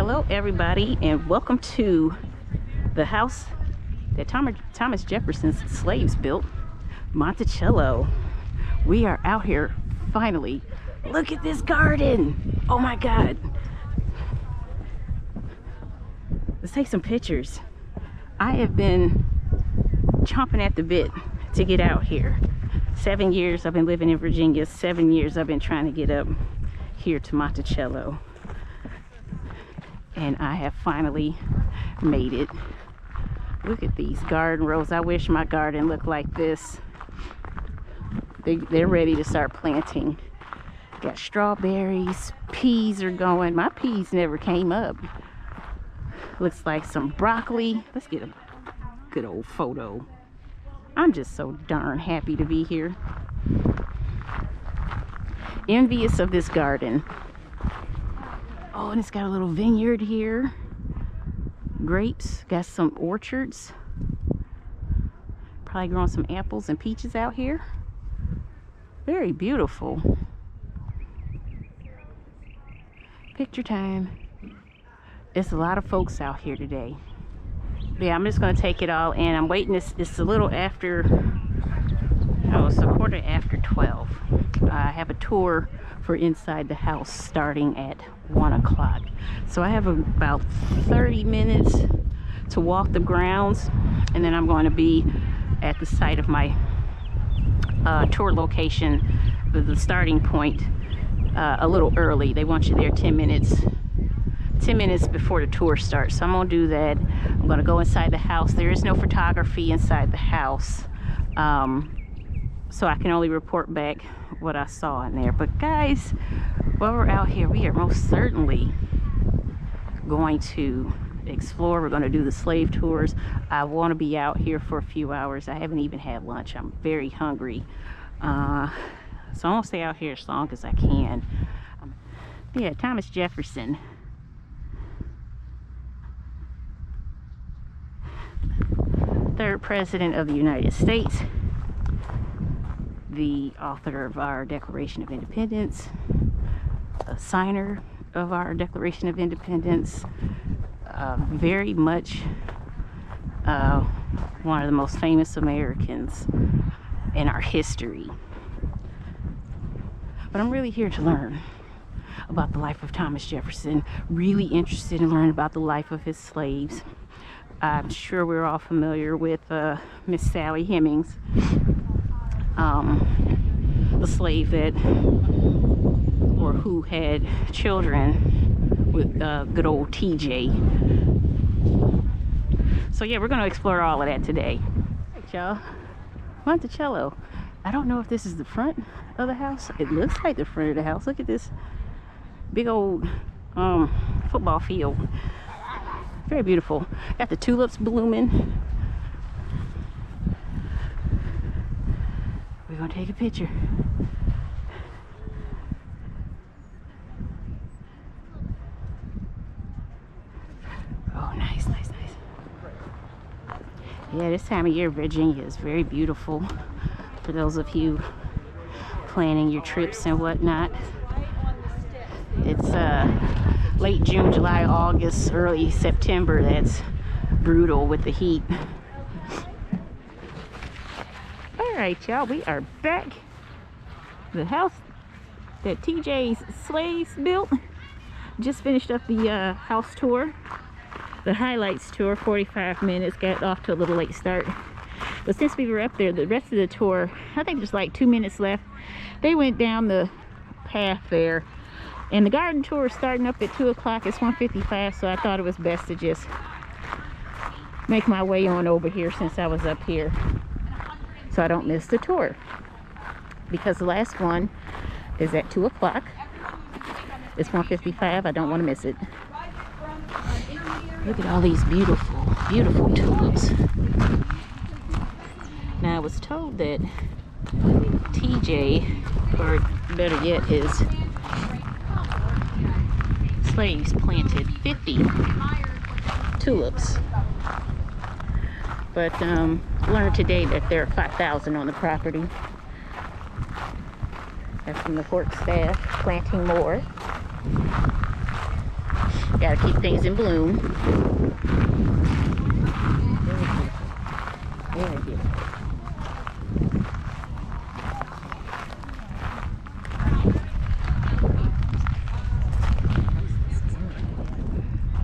Hello everybody, and welcome to the house that Thomas Jefferson's slaves built, Monticello. We are out here finally. Look at this garden. Oh my god. Let's take some pictures. I have been chomping at the bit to get out here. 7 years I've been living in Virginia. 7 years I've been trying to get up here to Monticello, and I have finally made it. Look at these garden rows. I wish my garden looked like this. They're ready to start planting. Got strawberries, peas are going. My peas never came up. Looks like some broccoli. Let's get a good old photo. I'm just so darn happy to be here. Envious of this garden. Oh, and it's got a little vineyard here. Grapes, got some orchards. Probably growing some apples and peaches out here. Very beautiful. Picture time. It's a lot of folks out here today. Yeah, I'm just gonna take it all in. I'm waiting. It's a little after, oh, it's a quarter after 12. I have a tour for inside the house starting at 1 o'clock. So I have about 30 minutes to walk the grounds, and then I'm going to be at the site of my tour location, the starting point, a little early. They want you there 10 minutes before the tour starts. So I'm gonna do that. I'm gonna go inside the house. There is no photography inside the house, so I can only report back what I saw in there. But guys, while we're out here, we are most certainly going to explore. We're going to do the slave tours. I want to be out here for a few hours. I haven't even had lunch. I'm very hungry, so I'm gonna stay out here as long as I can. Yeah, Thomas Jefferson, third president of the United States, the author of our Declaration of Independence, a signer of our Declaration of Independence, very much one of the most famous Americans in our history. But I'm really here to learn about the life of Thomas Jefferson, really interested in learning about the life of his slaves. I'm sure we're all familiar with Miss Sally Hemings, the slave that, or who had children with good old TJ. So yeah, we're going to explore all of that today. All right, y'all, Monticello. I don't know if this is the front of the house. It looks like the front of the house. Look at this big old football field. Very beautiful. Got the tulips blooming. We're gonna take a picture. Oh, nice, nice, nice. Yeah, this time of year, Virginia is very beautiful. For those of you planning your trips and whatnot. It's late June, July, August, early September. That's brutal with the heat. All right, y'all, we are back. The house that TJ's slaves built. Just finished up the house tour, the highlights tour, 45 minutes. Got off to a little late start. But since we were up there, the rest of the tour, I think there's like 2 minutes left. They went down the path there. And the garden tour is starting up at 2 o'clock. It's 1:55, so I thought it was best to just make my way on over here since I was up here, so I don't miss the tour. Because the last one is at 2 o'clock. It's 1:55. I don't want to miss it. Look at all these beautiful, beautiful tulips. Now I was told that TJ, or better yet, his slaves planted 50 tulips, but learned today that there are 5,000 on the property. That's from the work staff planting more. Got Gotta keep things in bloom. Very beautiful.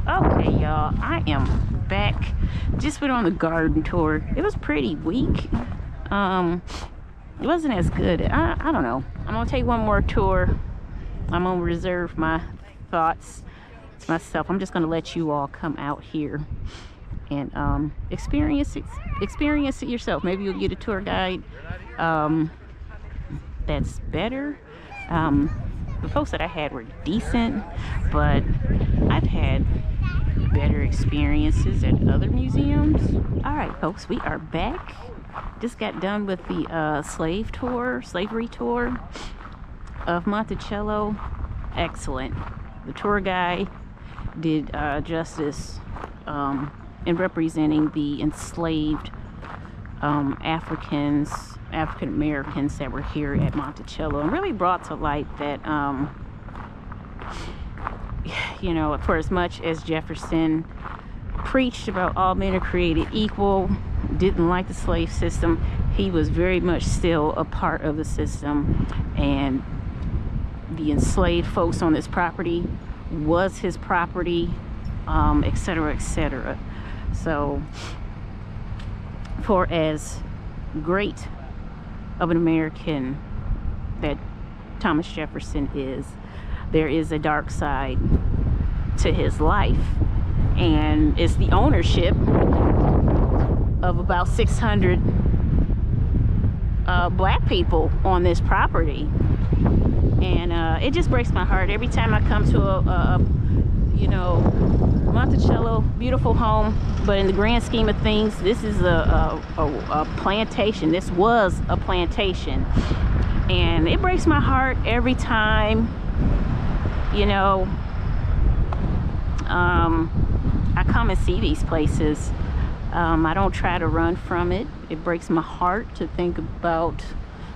Okay, y'all, I am back. Just went on the garden tour. It was pretty weak. It wasn't as good. I don't know. I'm gonna take one more tour. I'm gonna reserve my thoughts to myself. I'm just gonna let you all come out here and experience it yourself. Maybe you'll get a tour guide that's better. The folks that I had were decent, but I've had better experiences at other museums. All right, folks, we are back. Just got done with the slavery tour of Monticello. Excellent. The tour guide did justice in representing the enslaved African Americans that were here at Monticello, and really brought to light that you know, for as much as Jefferson preached about all men are created equal, didn't like the slave system, he was very much still a part of the system, and the enslaved folks on this property was his property, etc., etc. So for as great of an American that Thomas Jefferson is, there is a dark side to his life, and it's the ownership of about 600 black people on this property. And it just breaks my heart every time I come to a you know, Monticello, beautiful home, but in the grand scheme of things, this is a plantation. This was a plantation, and it breaks my heart every time, you know, I come and see these places. I don't try to run from it. It breaks my heart to think about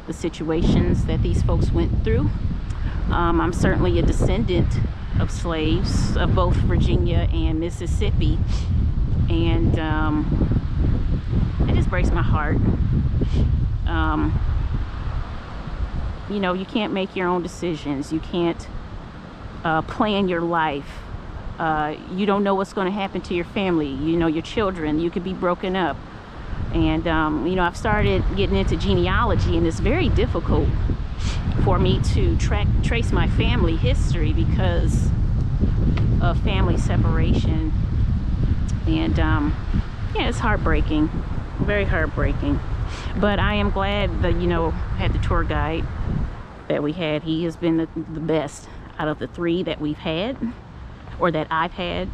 the situations that these folks went through. I'm certainly a descendant of slaves of both Virginia and Mississippi, and it just breaks my heart. You know, you can't make your own decisions. You can't plan your life. You don't know what's going to happen to your family, you know, your children. You could be broken up. And you know, I've started getting into genealogy, and it's very difficult for me to trace my family history because of family separation. And yeah, it's heartbreaking, very heartbreaking. But I am glad that, you know, had the tour guide that we had. He has been the best out of the three that we've had, or that I've had.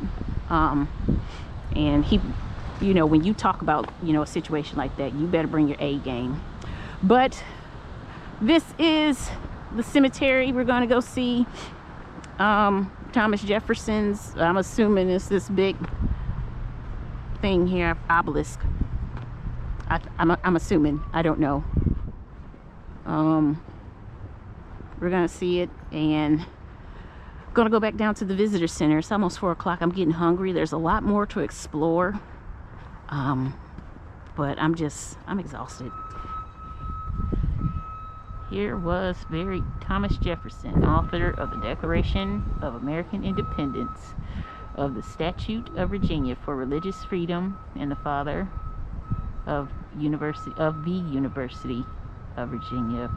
And he, you know, when you talk about, you know, a situation like that, you better bring your A game. But this is the cemetery we're going to go see. Thomas Jefferson's, I'm assuming it's this big thing here, obelisk. I'm assuming, I don't know. We're going to see it, and gonna go back down to the visitor center. It's almost 4 o'clock. I'm getting hungry. There's a lot more to explore, but I'm exhausted. Here was very Thomas Jefferson, author of the Declaration of American Independence, of the Statute of Virginia for Religious Freedom, and the father of the University of Virginia.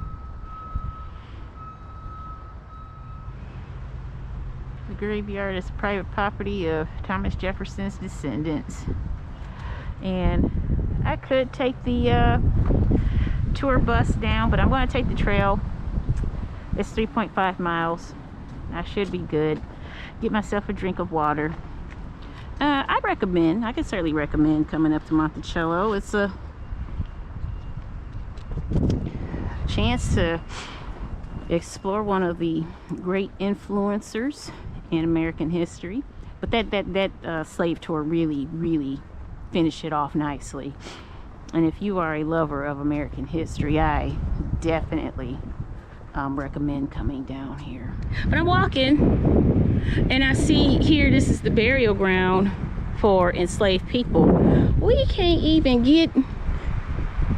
The graveyard is private property of Thomas Jefferson's descendants. And I could take the tour bus down, but I'm going to take the trail. It's 3.5 miles. I should be good. Get myself a drink of water. I could certainly recommend coming up to Monticello. It's a chance to explore one of the great influencers in American history. But that slave tour really finished it off nicely. And if you are a lover of American history, I definitely recommend coming down here. But I'm walking And I see here, this is the burial ground for enslaved people. We can't even get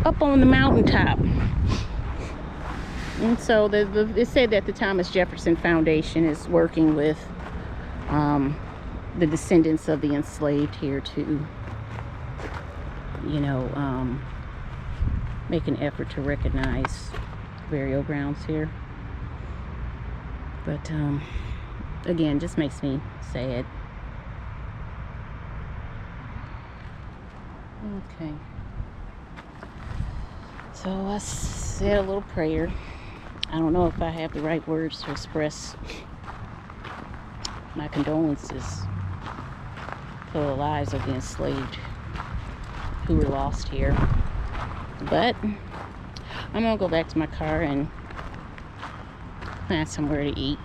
up on the mountaintop. And so it said that the Thomas Jefferson Foundation is working with the descendants of the enslaved here to, you know, make an effort to recognize burial grounds here. But again, just makes me sad. Okay. So I said a little prayer. I don't know if I have the right words to express my condolences for the lives of the enslaved who were lost here. But I'm gonna go back to my car and find somewhere to eat.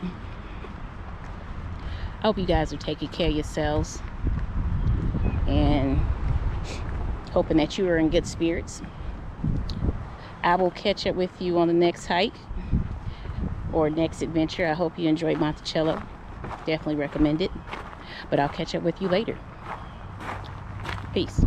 I hope you guys are taking care of yourselves and hoping that you are in good spirits. I will catch up with you on the next hike or next adventure. I hope you enjoyed Monticello. Definitely recommend it. But I'll catch up with you later. Peace.